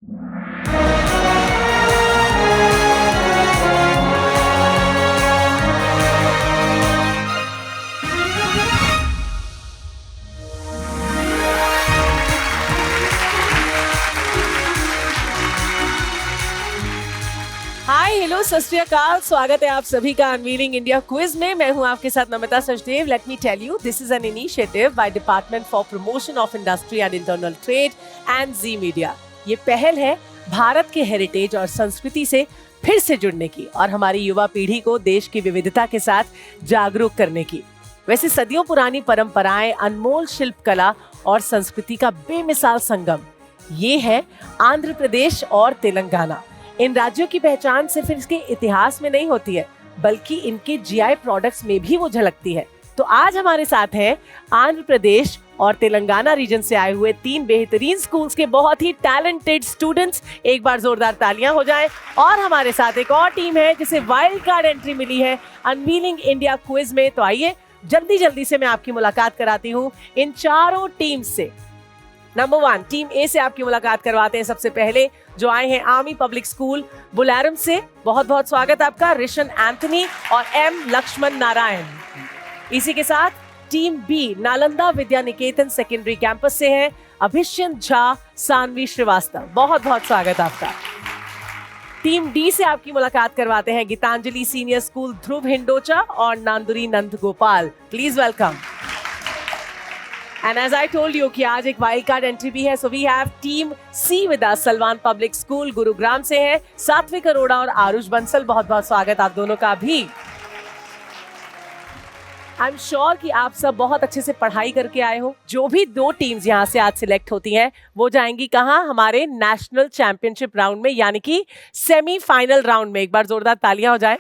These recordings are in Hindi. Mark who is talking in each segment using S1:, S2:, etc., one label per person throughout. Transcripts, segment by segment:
S1: हाय हेलो सत श्री अकाल, स्वागत है आप सभी का अनवीलिंग इंडिया क्विज में। मैं हूं आपके साथ Namita Sachdev. Let me tell you, this is an initiative by department for promotion of industry and internal trade and Zee Media. ये पहल है भारत के हेरिटेज और संस्कृति से फिर से जुड़ने की और हमारी युवा पीढ़ी को देश की विविधता के साथ जागरूक करने की। वैसे सदियों पुरानी परंपराएं, अनमोल शिल्प कला और संस्कृति का बेमिसाल संगम ये है आंध्र प्रदेश और तेलंगाना। इन राज्यों की पहचान सिर्फ इसके इतिहास में नहीं होती है, बल्कि इनके जीआई प्रोडक्ट्स में भी वो झलकती है। तो आज हमारे साथ हैं आंध्र प्रदेश और तेलंगाना रीजन से आए हुए 3 बेहतरीन स्कूल्स के बहुत ही टैलेंटेड स्टूडेंट्स। एक बार जोरदार तालियां हो जाएं। और हमारे साथ एक और टीम है जिसे वाइल्ड कार्ड एंट्री मिली है अनवीलिंग इंडिया क्विज में। तो आइए जल्दी से मैं आपकी मुलाकात कराती हूँ इन चारों टीम से। नंबर 1 टीम ए से आपकी मुलाकात करवाते हैं सबसे पहले, जो आए हैं आर्मी पब्लिक स्कूल बुलारम से। बहुत बहुत स्वागत आपका, ऋषण एंथनी और एम लक्ष्मण नारायण। इसी के साथ टीम बी नालंदा विद्या निकेतन सेकेंडरी कैंपस से है अभिषेक झा, सानवी श्रीवास्तव। बहुत बहुत स्वागत आपका। टीम डी से आपकी मुलाकात करवाते हैं गीतांजलि सीनियर स्कूल ध्रुव हिंडोचा और Nanduri Nand Gopal. Please welcome. And as I told you कि आज एक वाइल्ड कार्ड एंट्री भी है, so we have team C with us, Salman public school Gurugram से है सात्विक अरोड़ा और आरुष बंसल। बहुत बहुत स्वागत आप दोनों का भी। आई एम श्योर कि आप सब बहुत अच्छे से पढ़ाई करके आए हो। जो भी 2 टीम्स यहाँ से आज सिलेक्ट होती हैं वो जाएंगी कहाँ? हमारे नेशनल चैंपियनशिप राउंड में, यानी कि सेमीफाइनल राउंड में। एक बार जोरदार तालियां हो जाए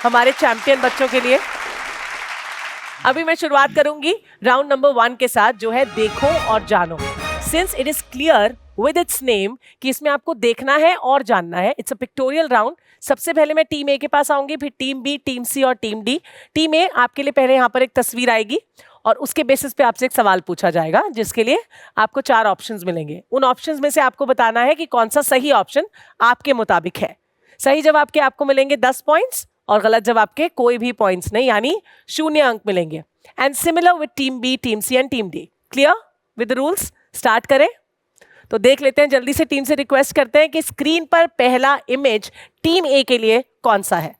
S1: हमारे चैंपियन बच्चों के लिए। अभी मैं शुरुआत करूंगी राउंड नंबर 1 के साथ, जो है देखो और जानो। Since it is clear with its name कि इसमें आपको देखना है और जानना है, इट्स अ पिक्टोरियल राउंड। सबसे पहले मैं टीम ए के पास आऊंगी, फिर टीम बी, टीम सी और टीम डी। टीम ए, आपके लिए पहले यहाँ पर एक तस्वीर आएगी और उसके बेसिस पे आपसे एक सवाल पूछा जाएगा, जिसके लिए आपको 4 ऑप्शंस मिलेंगे। उन ऑप्शंस में से आपको बताना है कि कौन सा सही ऑप्शन आपके मुताबिक है। सही जवाब के आपको मिलेंगे 10 पॉइंट्स और गलत जवाब के कोई भी पॉइंट्स नहीं, यानी 0 अंक मिलेंगे। And similar with team B, team C and team D. Clear with rules? Start करें तो देख लेते हैं। जल्दी से टीम से रिक्वेस्ट करते हैं कि स्क्रीन पर पहला इमेज टीम ए के लिए कौन सा है।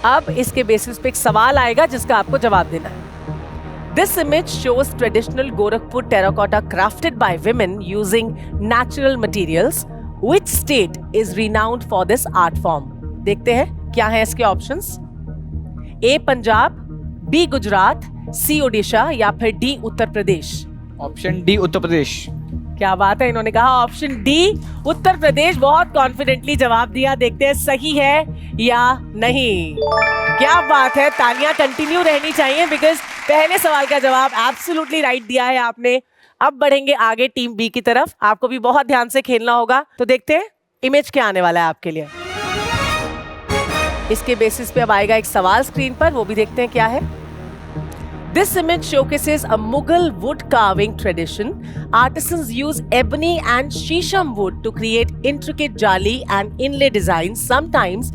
S1: अब इसके बेसिस पे एक सवाल आएगा जिसका आपको जवाब देना है। This image shows traditional Gorakhpur terracotta crafted by women using natural materials. Which state is renowned for this art form? देखते हैं क्या है इसके ऑप्शंस। ए पंजाब, बी गुजरात, सी ओडिशा या फिर D Uttar Pradesh.
S2: Option D Uttar Pradesh.
S1: क्या बात है, इन्होंने कहा ऑप्शन डी उत्तर प्रदेश। बहुत कॉन्फिडेंटली जवाब दिया। देखते हैं सही है या नहीं। क्या बात है, तालियां कंटिन्यू रहनी चाहिए बिकॉज पहले सवाल का जवाब एब्सोल्युटली राइट दिया है आपने। अब बढ़ेंगे आगे टीम बी की तरफ। आपको भी बहुत ध्यान से खेलना होगा। तो देखते हैं इमेज क्या आने वाला है आपके लिए। इसके बेसिस पे अब आएगा एक सवाल स्क्रीन पर, वो भी देखते हैं क्या है। This image showcases a Mughal wood carving tradition. Artisans use ebony and shisham wood to create intricate jali and inlay designs, sometimes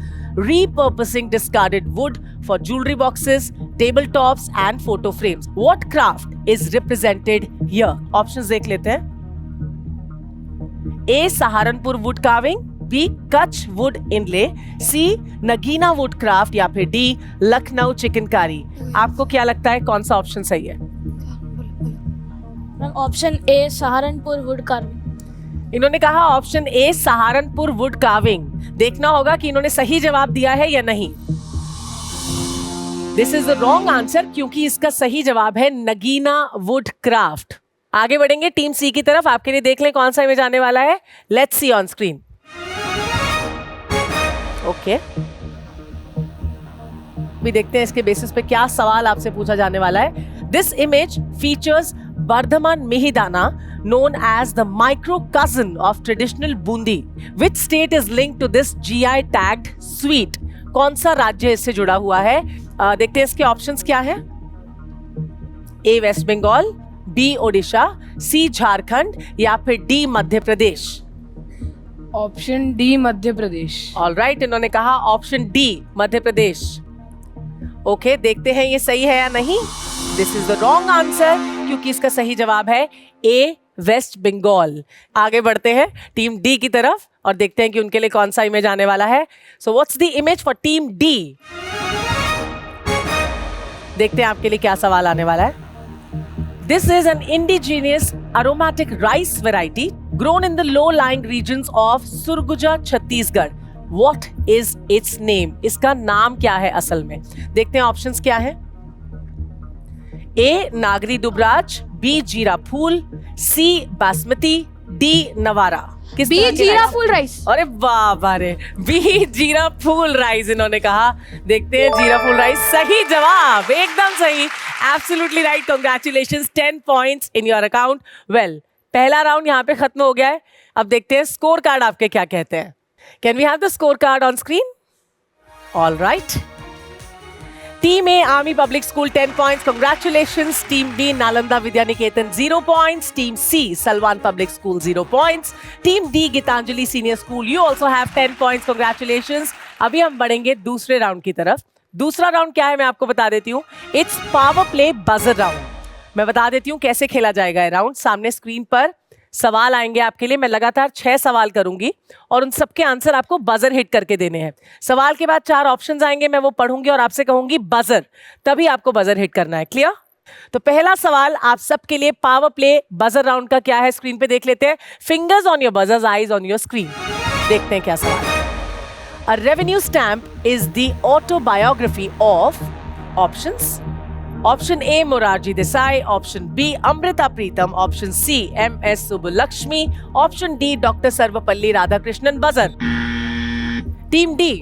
S1: repurposing discarded wood for jewelry boxes, tabletops and photo frames. What craft is represented here? Options देख लेते हैं। A Saharanpur wood carving, B Kutch would inlay, C Nagina would craft या फिर D लखनऊ चिकनकारी। आपको क्या लगता है कौन सा ऑप्शन सही है?
S3: Option A Saharanpur wood carving.
S1: इन्होंने कहा option A Saharanpur wood carving. देखना होगा कि इन्होंने सही जवाब दिया है या नहीं। This is the wrong answer, क्योंकि इसका सही जवाब है नगीना वुड क्राफ्ट। आगे बढ़ेंगे टीम सी की तरफ। आपके लिए देख लें कौन सा इमेज आने वाला है। Let's see on screen. Okay, भी देखते हैं इसके बेसिस पे क्या सवाल आपसे पूछा जाने वाला है। This image features Bardhaman Mihidana, known as the micro cousin of traditional bundi. Which state is linked to this GI tagged sweet? कौन सा राज्य इससे जुड़ा हुआ है? देखते हैं इसके ऑप्शंस क्या है। ए वेस्ट बंगाल, बी ओडिशा, सी झारखंड या फिर D Madhya Pradesh?
S4: Option D Madhya Pradesh.
S1: Alright, इन्होंने कहा option D Madhya Pradesh. Okay, देखते हैं ये सही है या नहीं। This is the wrong answer, क्योंकि इसका सही जवाब है ए वेस्ट बंगाल। आगे बढ़ते हैं टीम डी की तरफ और देखते हैं कि उनके लिए कौन सा इमेज आने वाला है। So what's the image for team D? देखते हैं आपके लिए क्या सवाल आने वाला है। This is an indigenous aromatic rice variety grown in the low-lying regions of Surguja, Chhattisgarh. What is its name? इसका नाम क्या है असल में? देखते हैं ऑप्शंस क्या है। ए नागरी दुबराज, बी जीरा फूल, सी बासमती, डी नवारा। किस
S3: बी
S1: तरह की
S3: जीरा
S1: rice?
S3: Full rice.
S1: अरे वाह बारे, बी जीरा फूल राइस इन्होंने कहा। देखते हैं जीरा फूल राइस, सही जवाब, एकदम सही, absolutely right. Congratulations, 10 points in your account. Well, पहला राउंड यहाँ पे खत्म हो गया है। अब देखते हैं स्कोर कार्ड आपके क्या कहते हैं। Can we have the score card on screen? All right, team A army public school 10 points, congratulations. Team B Nalanda Vidya Niketan 0 points. Team C Salwan public school 0 points. Team D Gitanjali senior school, you also have 10 points, congratulations. अभी हम बढ़ेंगे दूसरे राउंड की तरफ। दूसरा राउंड क्या है मैं आपको बता देती हूँ। It's power play buzzer round. मैं बता देती हूँ कैसे खेला जाएगा ये राउंड। सामने स्क्रीन पर सवाल आएंगे आपके लिए, मैं लगातार 6 सवाल करूंगी और उन सबके आंसर आपको बजर हिट करके देने हैं। सवाल के बाद 4 ऑप्शंस आएंगे, मैं वो पढ़ूंगी और आपसे कहूंगी बजर, तभी आपको बजर हिट करना है। क्लियर? तो पहला सवाल आप सबके लिए पावर प्ले बजर राउंड का क्या है, स्क्रीन पे देख लेते हैं। Fingers on your buzzers, eyes on your screen. देखते हैं क्या सवाल है। A revenue stamp is the autobiography of options. Option A Morarji Desai, option B Amrita Pritam, option C M S. Subbulakshmi, option D doctor Sarvepalli Radhakrishnan. Buzzer. Team D,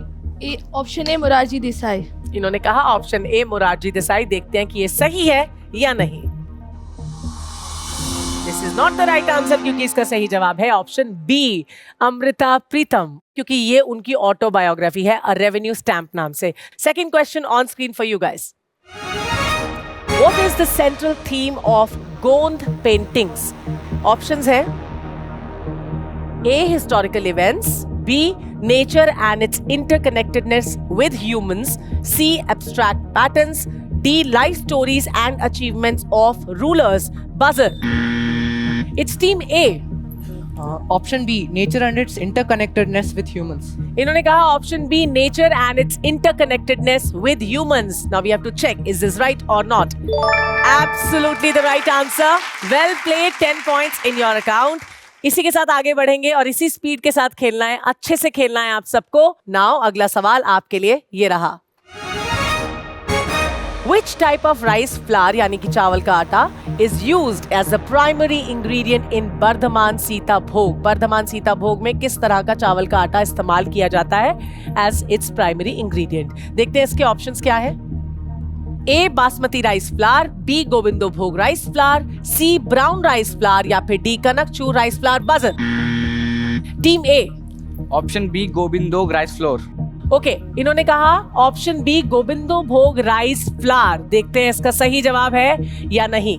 S3: option A Morarji Desai.
S1: इन्होंने कहा ऑप्शन ए मोरारजी देसाई। देखते हैं कि ये सही है या नहीं। This is not the right answer, क्योंकि इसका सही जवाब है ऑप्शन बी अमृता प्रीतम, क्योंकि ये उनकी ऑटोबायोग्राफी है अ रेवेन्यू स्टैम्प नाम से। Second question on screen for you guys. What is the central theme of Gond paintings? Options है A. Historical events, B. Nature and its interconnectedness with humans, C. Abstract patterns, D. Life stories and achievements of rulers. Buzzer. It's team A.
S5: Option B nature and its interconnectedness with humans.
S1: इन्होंने कहा option B nature and its interconnectedness with humans. Now we have to check is this right or not. Absolutely the right answer, well played, 10 points in your account. इसी के साथ आगे बढ़ेंगे और इसी स्पीड के साथ खेलना है, अच्छे से खेलना है आप सबको। नाउ अगला सवाल आपके लिए ये रहा। Which type of rice flour यानी कि चावल का आटा is used as the primary ingredient in Bardhaman Sita भोग? बर्धमान सीता भोग में किस तरह का चावल का आटा इस्तेमाल किया जाता है as its primary ingredient? देखते हैं इसके ऑप्शंस क्या है। A basmati rice flour, B Gobindobhog rice flour, C brown rice flour या फिर D Kanakchur rice flour. Buzzer. Team A,
S2: option B Gobindo rice flour.
S1: Okay, इन्होंने कहा option B Gobindobhog rice flower. देखते हैं इसका सही जवाब है या नहीं।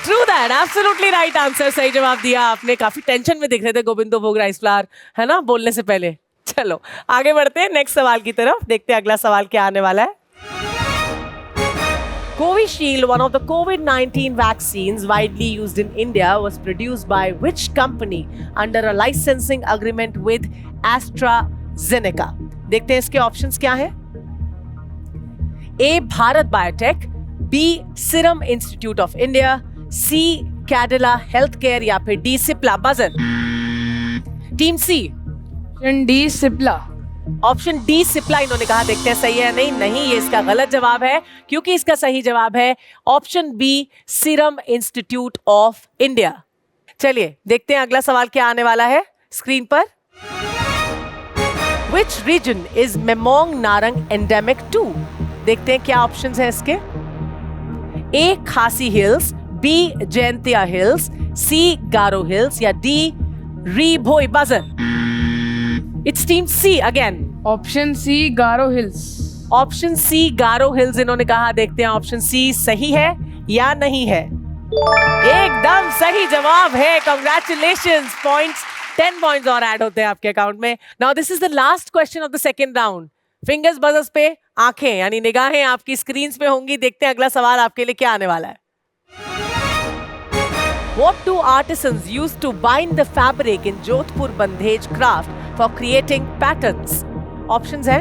S1: True that, absolutely right answer, सही जवाब दिया आपने। काफी टेंशन में दिख रहे थे गोविंदो भोग राइस फ्लावर, है ना, बोलने से पहले। चलो आगे बढ़ते हैं नेक्स्ट सवाल की तरफ। देखते हैं अगला सवाल क्या आने वाला है। Covishield, one of the COVID-19 vaccines widely used in India, was produced by which company under a licensing agreement with AstraZeneca? देखते हैं इसके ऑप्शंस क्या हैं। A Bharat Biotech, B serum institute of India, C Cadila Health Care या फिर D Cipla. Buzzer. Team C,
S4: option D Cipla.
S1: Option D Cipla इन्होंने कहा। देखते हैं सही है नहीं। नहीं, ये इसका गलत जवाब है, क्योंकि इसका सही जवाब है option B serum institute of India. चलिए देखते हैं अगला सवाल क्या आने वाला है स्क्रीन पर। Which region is Memong Narang endemic to? देखते हैं क्या ऑप्शंस हैं इसके। A Khasi Hills, B Jaintia Hills, C Garo Hills या D Ribhoi. Buzzer. It's team C again.
S4: Option C Garo Hills.
S1: Option C Garo Hills इन्होंने कहा। देखते हैं ऑप्शन सी सही है या नहीं है? एकदम सही जवाब है। Congratulations, points 10 पॉइंट्स और ऐड होते हैं आपके अकाउंट में। Now this is the last question of the second round. Fingers buzzers पे, आंखें यानी निगाहें आपकी स्क्रीन पे होंगी। देखते हैं अगला सवाल आपके लिए क्या आने वाला है। What do artisans use to bind the fabric in Jodhpur Bandhej craft for creating patterns? Options है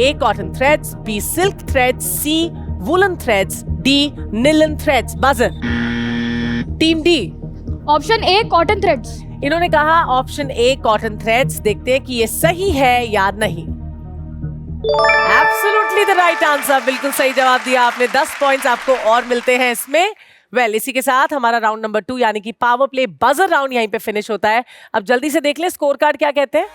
S1: A. Cotton threads, B. Silk threads, C. Woolen threads, D. Nylon threads. Buzzer. Team D.
S3: Option A cotton threads.
S1: इन्होंने कहा ऑप्शन ए कॉटन थ्रेड्स। देखते हैं कि ये सही है या नहीं। Absolutely the right answer. बिल्कुल सही जवाब दिया आपने। 10 पॉइंट्स आपको और मिलते हैं इसमें। इसी के साथ हमारा राउंड नंबर 2 यानी कि पावर प्ले बजर राउंड यहीं पे फिनिश होता है। अब जल्दी से देख ले स्कोर कार्ड क्या कहते हैं।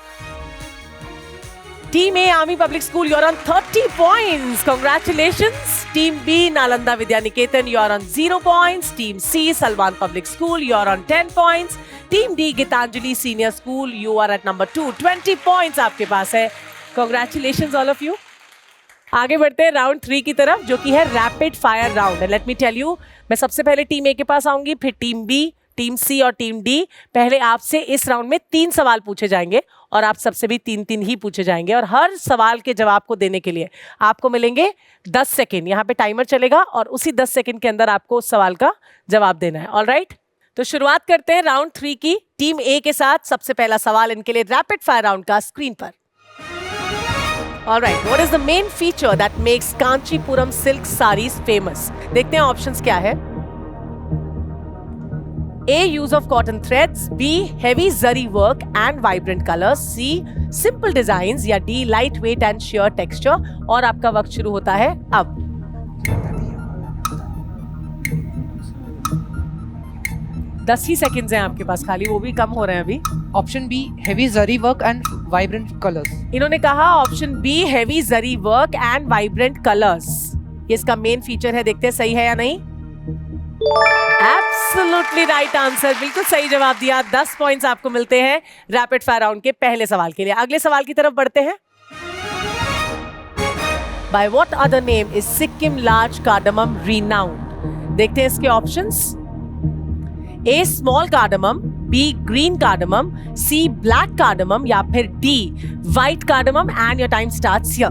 S1: Team A army public school, you're on 30 points. Congratulations. Team B Nalanda Vidya Niketan, you're on 0 points. Team C Salman public school, you're on 10 points. Team D Gitanjali senior school, you are at number 2. 20 points आपके पास है। Congratulations all of you. आगे बढ़ते हैं राउंड 3 की तरफ, जो कि है rapid fire round. Let me tell you, मैं सबसे पहले टीम ए के पास आऊंगी, फिर टीम बी, टीम सी और टीम डी। पहले आपसे इस राउंड में 3 सवाल पूछे जाएंगे और आप सबसे भी 3-3 ही पूछे जाएंगे और हर सवाल के जवाब को देने के लिए आपको मिलेंगे 10 सेकेंड। यहाँ पे टाइमर चलेगा और उसी 10 सेकेंड के अंदर आपको उस सवाल का जवाब देना है। ऑलराइट, तो शुरुआत करते हैं राउंड 3 की टीम ए के साथ। सबसे पहला सवाल इनके लिए रैपिड फायर राउंड का स्क्रीन पर। Alright, what is the main feature that makes Kanchipuram silk sarees famous? देखते हैं ऑप्शंस क्या है। A. Use of cotton threads, B. Heavy zari work and vibrant colors, C. Simple designs या D. Lightweight and sheer texture। और आपका वक्त शुरू होता है अब। दस ही सेकंड्स हैं आपके पास खाली, वो भी कम हो रहे हैं अभी।
S5: Option B heavy zari work and vibrant colours.
S1: इन्होंने कहा option B heavy zari work and vibrant colours. ये इसका मेन फीचर है। देखते हैं सही है या नहीं। एब्सोल्युटली राइट आंसर, बिल्कुल सही जवाब दिया। 10 पॉइंट्स आपको मिलते हैं रैपिड फायर राउंड के पहले सवाल के लिए। अगले सवाल की तरफ बढ़ते हैं। By what other name is Sikkim large cardamom renowned? देखते हैं इसके ऑप्शंस। A. Small cardamom, B. Green cardamom, C. Black cardamom या फिर D. White cardamom and your time starts here.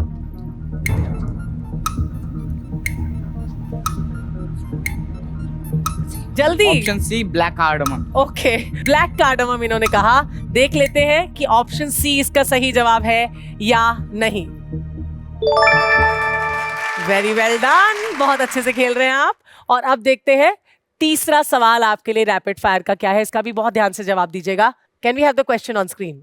S1: जल्दी।
S2: Option C black cardamom.
S1: Okay, black cardamom इन्होंने कहा। देख लेते हैं कि ऑप्शन सी इसका सही जवाब है या नहीं। वेरी वेल डन, बहुत अच्छे से खेल रहे हैं आप। और अब देखते हैं तीसरा सवाल आपके लिए रैपिड फायर का क्या है। इसका भी बहुत ध्यान से जवाब दीजिएगा। Can we have the question on screen?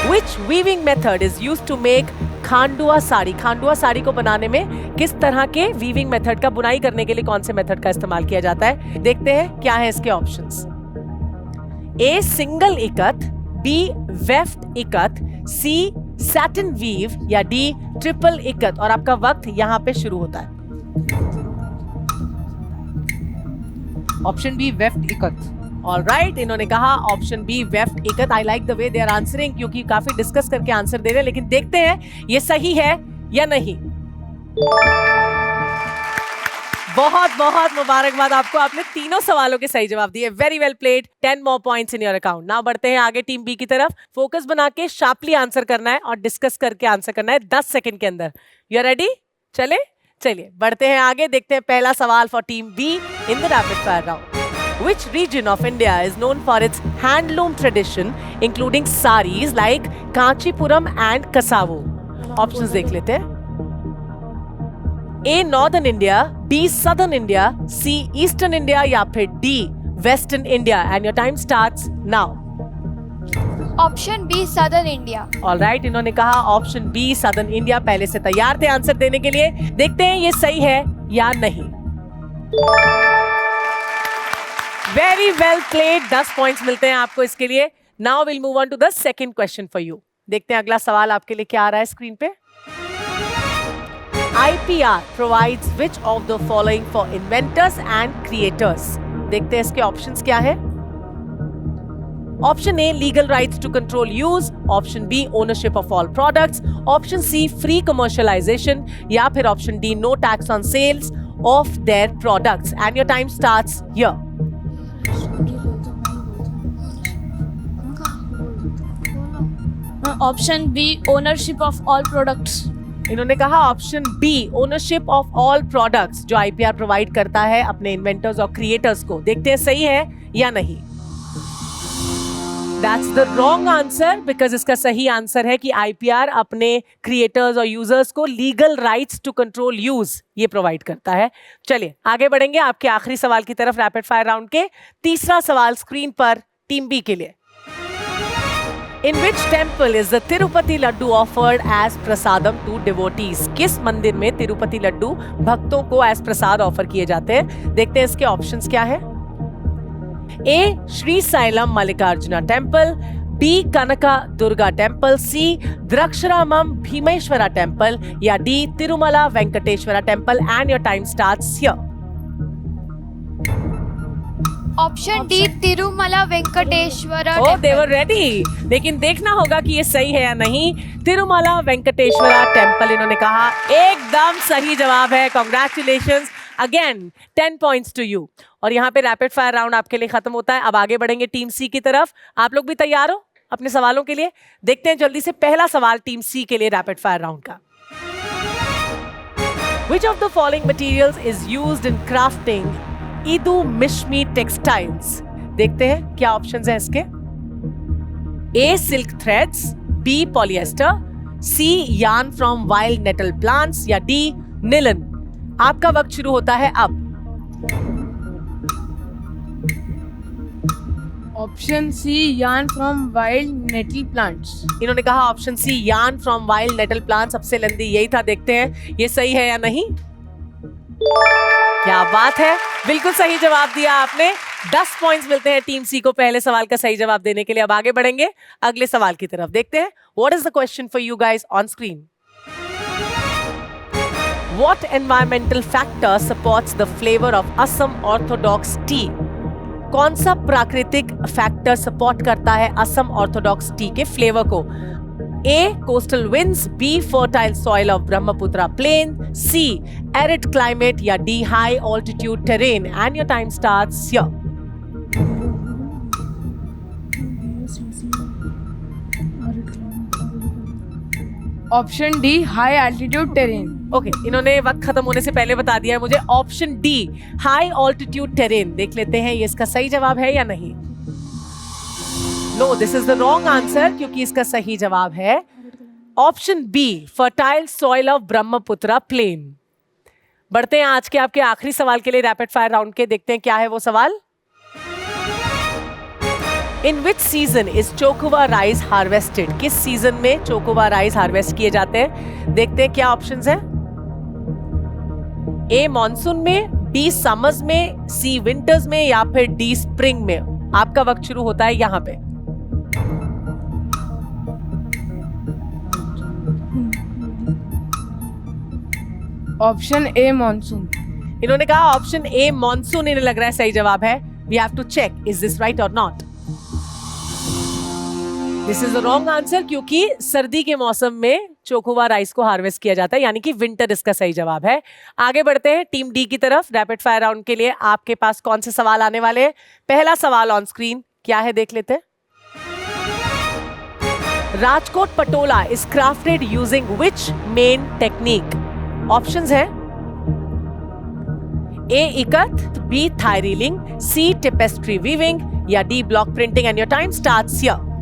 S1: Which weaving method is used to make Khandua sari? Khandua sari को बनाने में किस तरह के वीविंग मेथड का, बुनाई करने के लिए कौन से मेथड का इस्तेमाल किया जाता है? देखते हैं क्या है इसके ऑप्शंस। A. Single ikat, B. Weft ikat, C. Satin weave या D. ट्रिपल इकत। और आपका वक्त यहाँ पे शुरू होता है।
S5: Option B weft ikat.
S1: All right, इन्होंने कहा option B weft ikat. I like the way they are answering, क्योंकि काफी डिस्कस करके आंसर दे रहे हैं। लेकिन देखते हैं ये सही है या नहीं। बहुत बहुत मुबारकबाद आपको, आपने तीनों सवालों के सही जवाब दिए। Very well played, 10 more points in your account। Now बढ़ते हैं आगे टीम बी की तरफ। फोकस बना के शार्पली आंसर करना है और डिस्कस करके आंसर करना है 10 सेकंड के अंदर। You are ready? चलिए बढ़ते हैं आगे। देखते हैं पहला सवाल for team B in the rapid fire round. Which region of India is known for its handloom tradition, including saris like Kanchipuram and Kasavu? Options देख लेते हैं। A. Northern India, B. Southern India, C. Eastern India या फिर D. Western India and your time starts now.
S3: Option B southern India.
S1: All right, इन्होंने कहा ऑप्शन बी सदर्न इंडिया। पहले से तैयार थे आंसर देने के लिए। देखते हैं ये सही है या नहीं। वेरी वेल प्लेड, 10 पॉइंट्स मिलते हैं आपको इसके लिए। Now will move on to the second question for you. देखते हैं अगला सवाल आपके लिए क्या आ रहा है स्क्रीन पे। IPR provides which of the following for inventors and creators? देखते हैं इसके ऑप्शंस क्या है। Option A, legal rights to control use. Option B, ownership of all products. Option C, free commercialization. या फिर option D, no tax on sales of their products. And your time starts here.
S3: Option B, ownership of all products.
S1: इन्होंने कहा option B, ownership of all products, जो आईपीआर प्रोवाइड करता है अपने इन्वेंटर्स और क्रिएटर्स को. देखते हैं सही है या नहीं. That's the wrong answer, because इसका सही आंसर है कि आईपीआर अपने क्रिएटर्स और यूजर्स को legal rights to control use ये प्रोवाइड करता है. चलिए आगे बढ़ेंगे आपके आखिरी सवाल की तरफ रैपिड फायर राउंड के. तीसरा सवाल स्क्रीन पर टीम बी के लिए. In which temple is the Tirupati Laddu offered as prasadam to devotees? किस मंदिर में तिरुपति लड्डू भक्तों को एज प्रसाद ऑफर किए जाते हैं? देखते हैं इसके ऑप्शंस क्या है. A, Srisailam Mallikarjuna temple. B, Kanaka Durga temple. C, Draksharamam Bhimeswara temple. या D, Tirumala Venkateswara temple. And your time starts here.
S3: Option D, Tirumala Venkateswara.
S1: Oh, they were ready. लेकिन देखना होगा कि ये सही है या नहीं. तिरुमला वेंकटेश्वरा टेम्पल इन्होंने कहा. एकदम सही जवाब है. Congratulations. Again, 10 points to you. और यहाँ पे रैपिड फायर राउंड आपके लिए खत्म होता है. अब आगे बढ़ेंगे टीम सी की तरफ. आप लोग भी तैयार हो अपने सवालों के लिए? देखते हैं जल्दी से पहला सवाल टीम सी के लिए रैपिड फायर राउंड का. Which of the following materials is used in crafting Idu Mishmi textiles? देखते हैं क्या ऑप्शंस हैं इसके. A, silk threads. B, polyester. C, yarn from wild nettle plants. या D, nylon. आपका वक्त शुरू होता है अब.
S4: Option C, yarn from wild nettle plants.
S1: इन्होंने कहा option C, yarn from wild nettle plants. सबसे लेंदी यही था. देखते हैं ये सही है या नहीं. क्या बात है, बिल्कुल सही जवाब दिया आपने. 10 पॉइंट्स मिलते हैं टीम सी को पहले सवाल का सही जवाब देने के लिए. अब आगे बढ़ेंगे अगले सवाल की तरफ. देखते हैं what is the question for you guys on screen. What environmental factor supports the flavour of Assam Orthodox T? कौन सा प्राकृतिक फैक्टर सपोर्ट करता है असम ऑर्थोडॉक्स टी के फ्लेवर को? A, coastal winds. B, fertile soil of Brahmaputra plain. C, arid climate. या D, high altitude terrain. And your time starts here.
S4: Option D, high altitude terrain.
S1: Okay, इन्होंने वक्त खत्म होने से पहले बता दिया है मुझे. Option D, high altitude terrain. देख लेते हैं ये इसका सही जवाब है या नहीं. No, this is the wrong answer, क्योंकि इसका सही जवाब है option B, fertile soil of Brahmaputra plain. बढ़ते हैं आज के आपके आखिरी सवाल के लिए रैपिड फायर राउंड के. देखते हैं क्या है वो सवाल. In which season is Chokuwa rice harvested? किस सीजन में चोकोवा राइस हार्वेस्ट किए जाते हैं? देखते हैं क्या ऑप्शंस हैं. ए, मॉनसून में. बी, समर्स में. सी, विंटर्स में. या फिर डी, स्प्रिंग में. आपका वक्त शुरू होता है यहाँ पे.
S4: Option A, monsoon.
S1: इन्होंने कहा ऑप्शन ए, मॉनसून. इन्हें लग रहा है सही जवाब है. We have to check is this right or not. This is the wrong answer, क्योंकि सर्दी के मौसम में चोकोवा राइस को हार्वेस्ट किया जाता है, यानी कि विंटर इसका सही जवाब है. आगे बढ़ते हैं टीम डी की तरफ. रैपिड फायर राउंड के लिए आपके पास कौन से सवाल आने वाले हैं? पहला सवाल ऑन स्क्रीन क्या है देख लेते हैं. Rajkot Patola is crafted using which main technique? Options हैं. A, ikat. B, thigh reeling. C, tapestry weaving. या D, block printing. And your time starts here.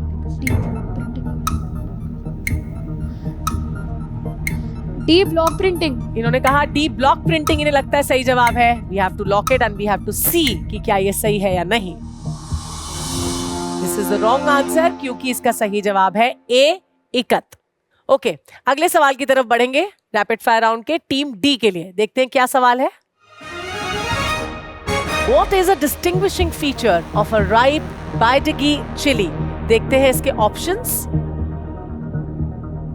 S3: D, block printing.
S1: इन्होंने कहा डी, ब्लॉक प्रिंटिंग. इन्हें लगता है सही जवाब है. We have to lock it and we have to see कि क्या ये सही है या नहीं. This is the wrong answer, क्योंकि इसका सही जवाब है ए, इकत. ओके, अगले सवाल की तरफ बढ़ेंगे रैपिड फायर राउंड के टीम डी के लिए. देखते हैं क्या सवाल है. What is a distinguishing feature of a ripe Baidagi chili? देखते हैं इसके options.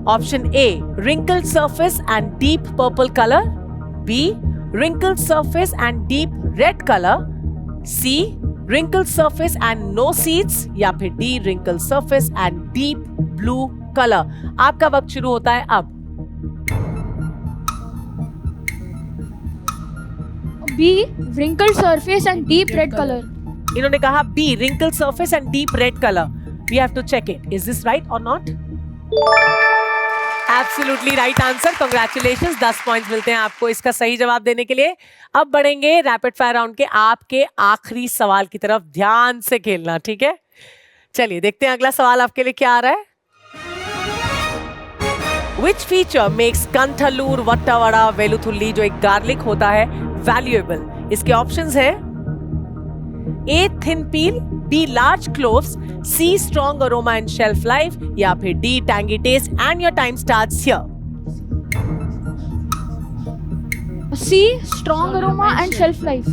S1: Option A, wrinkled surface and deep purple color. B, wrinkled surface and deep red color. C, wrinkle surface and no seeds, या फिर D, wrinkle surface and deep blue color? आपका वक्त शुरू होता है अब.
S3: B, wrinkled surface and deep red color.
S1: इन्होंने कहा B, wrinkle surface and deep red color. We have to check it. Is this right or not? Absolutely right answer. Congratulations. 10 points मिलते हैं आपको इसका सही जवाब देने के लिए. अब बढ़ेंगे रैपिड फायर राउंड के आपके आखिरी सवाल की तरफ. ध्यान से खेलना, ठीक है? चलिए देखते हैं अगला सवाल आपके लिए क्या आ रहा है. Which feature makes Kanthalur Vattavada Veluthulli, जो एक गार्लिक होता है, valuable? इसके ऑप्शंस हैं A, thin peel, B, large cloves, C, strong aroma and shelf life, या फिर D, tangy taste. And your time starts here.
S3: C, strong aroma and shelf life.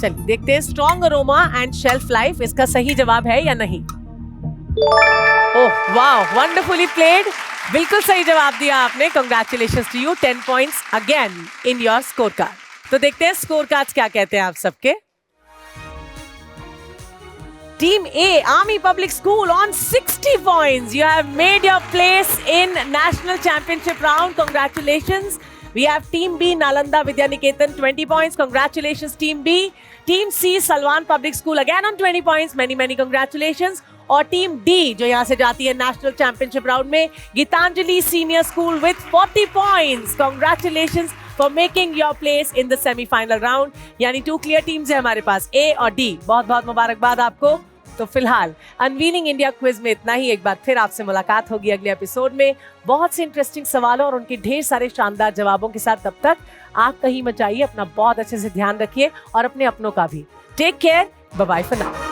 S1: चलिए देखते हैं strong aroma and shelf life इसका सही जवाब है या नहीं. ओह वाह, wonderfully played. बिल्कुल सही जवाब दिया आपने. Congratulations to you. 10 points again in your scorecard. तो देखते हैं स्कोर कार्ड्स क्या कहते हैं आप सबके. Team A, Army Public School on 60 points. You have made your place in National Championship round. Congratulations. We have Team B, Nalanda Vidya Niketan, 20 points. Congratulations, Team B. Team C, Salwan Public School, again on 20 points. Many congratulations. और Team D, जो यहाँ से जाती है National Championship round में, Gitanjali Senior School with 40 points. Congratulations for making your place in the semi-final round. यानी 2 clear teams है हमारे पास, A और D. बहुत मुबारकबाद आपको. तो फिलहाल अनवीलिंग इंडिया क्विज में इतना ही. एक बार फिर आपसे मुलाकात होगी अगले एपिसोड में बहुत से इंटरेस्टिंग सवालों और उनके ढेर सारे शानदार जवाबों के साथ. तब तक आप कहीं मत जाइए, अपना बहुत अच्छे से ध्यान रखिए और अपने अपनों का भी. Take care, bye bye for now.